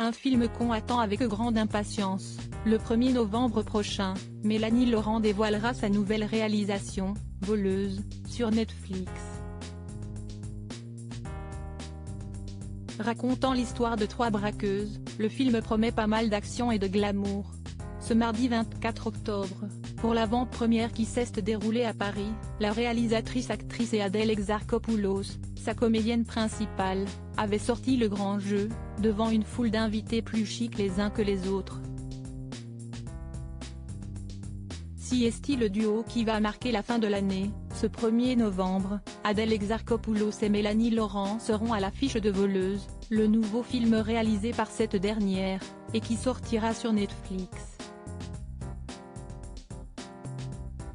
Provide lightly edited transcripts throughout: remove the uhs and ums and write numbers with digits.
Un film qu'on attend avec grande impatience. Le 1er novembre prochain, Mélanie Laurent dévoilera sa nouvelle réalisation, Voleuse, sur Netflix. Racontant l'histoire de 3 braqueuses, le film promet pas mal d'action et de glamour. Ce mardi 24 octobre, pour l'avant-première qui s'est déroulée à Paris, la réalisatrice, actrice et Adèle Exarchopoulos, sa comédienne principale, avait sorti le grand jeu, devant une foule d'invités plus chics les uns que les autres. Si est le duo qui va marquer la fin de l'année, ce 1er novembre, Adèle Exarchopoulos et Mélanie Laurent seront à l'affiche de Voleuse, le nouveau film réalisé par cette dernière, et qui sortira sur Netflix.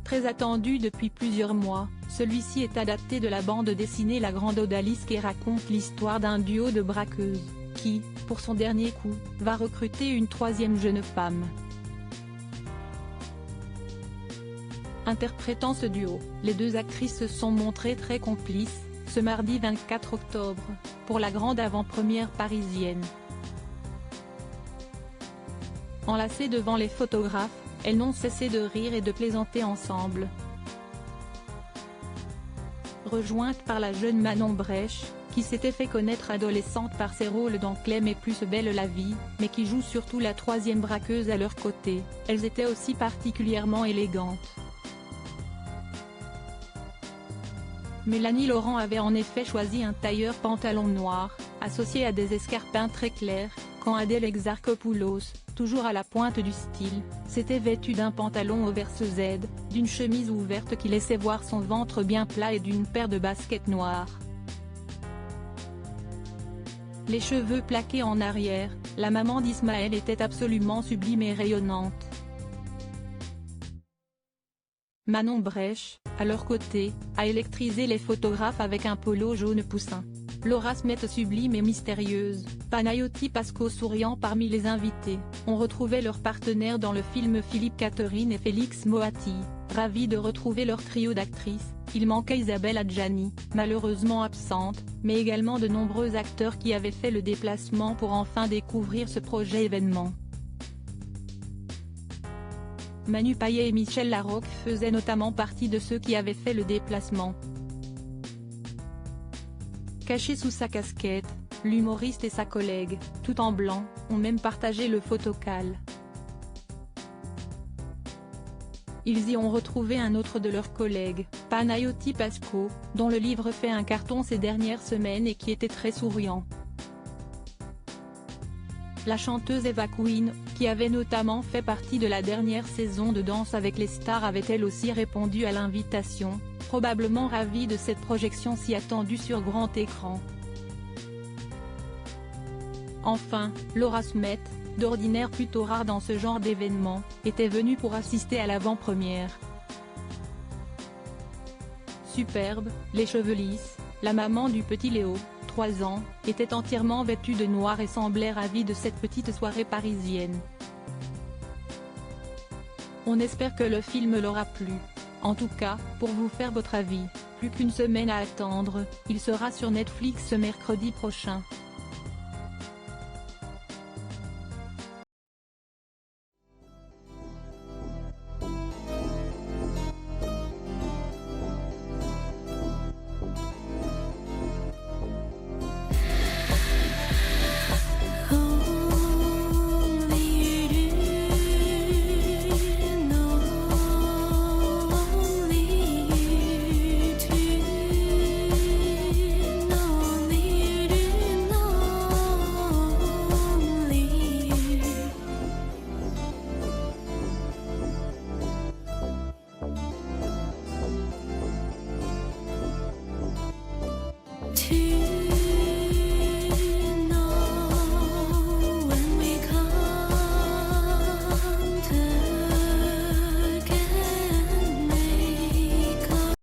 Très attendu depuis plusieurs mois, celui-ci est adapté de la bande dessinée La Grande Odalisque et raconte l'histoire d'un duo de braqueuses, qui, pour son dernier coup, va recruter une 3e jeune femme. Interprétant ce duo, les 2 actrices se sont montrées très complices, ce mardi 24 octobre, pour la grande avant-première parisienne. Enlacées devant les photographes, elles n'ont cessé de rire et de plaisanter ensemble. Rejointe par la jeune Manon Brèche, qui s'était fait connaître adolescente par ses rôles dans Clem et Plus belle la vie, mais qui joue surtout la 3e braqueuse à leur côté, elles étaient aussi particulièrement élégantes. Mélanie Laurent avait en effet choisi un tailleur pantalon noir, associé à des escarpins très clairs, quand Adèle Exarchopoulos, toujours à la pointe du style, s'était vêtue d'un pantalon oversize Z, d'une chemise ouverte qui laissait voir son ventre bien plat et d'une paire de baskets noires. Les cheveux plaqués en arrière, la maman d'Ismaël était absolument sublime et rayonnante. Manon Brèche, à leur côté, a électrisé les photographes avec un polo jaune poussin. Laura Smet sublime et mystérieuse, Panayotis Pasco souriant parmi les invités, on retrouvait leurs partenaires dans le film Philippe Catherine et Félix Moati, ravis de retrouver leur trio d'actrices. Il manquait Isabelle Adjani, malheureusement absente, mais également de nombreux acteurs qui avaient fait le déplacement pour enfin découvrir ce projet événement. Manu Payet et Michel Larocque faisaient notamment partie de ceux qui avaient fait le déplacement. Caché sous sa casquette, l'humoriste et sa collègue, tout en blanc, ont même partagé le photocall. Ils y ont retrouvé un autre de leurs collègues, Panayotis Pasco, dont le livre fait un carton ces dernières semaines et qui était très souriant. La chanteuse Eva Queen, qui avait notamment fait partie de la dernière saison de Danse avec les stars, avait elle aussi répondu à l'invitation, probablement ravie de cette projection si attendue sur grand écran. Enfin, Laura Smet, d'ordinaire plutôt rare dans ce genre d'événement, était venue pour assister à l'avant-première. Superbe, les cheveux lisses, la maman du petit Léo, 3 ans, était entièrement vêtue de noir et semblait ravie de cette petite soirée parisienne. On espère que le film leur a plu. En tout cas, pour vous faire votre avis, plus qu'une semaine à attendre, il sera sur Netflix ce mercredi prochain.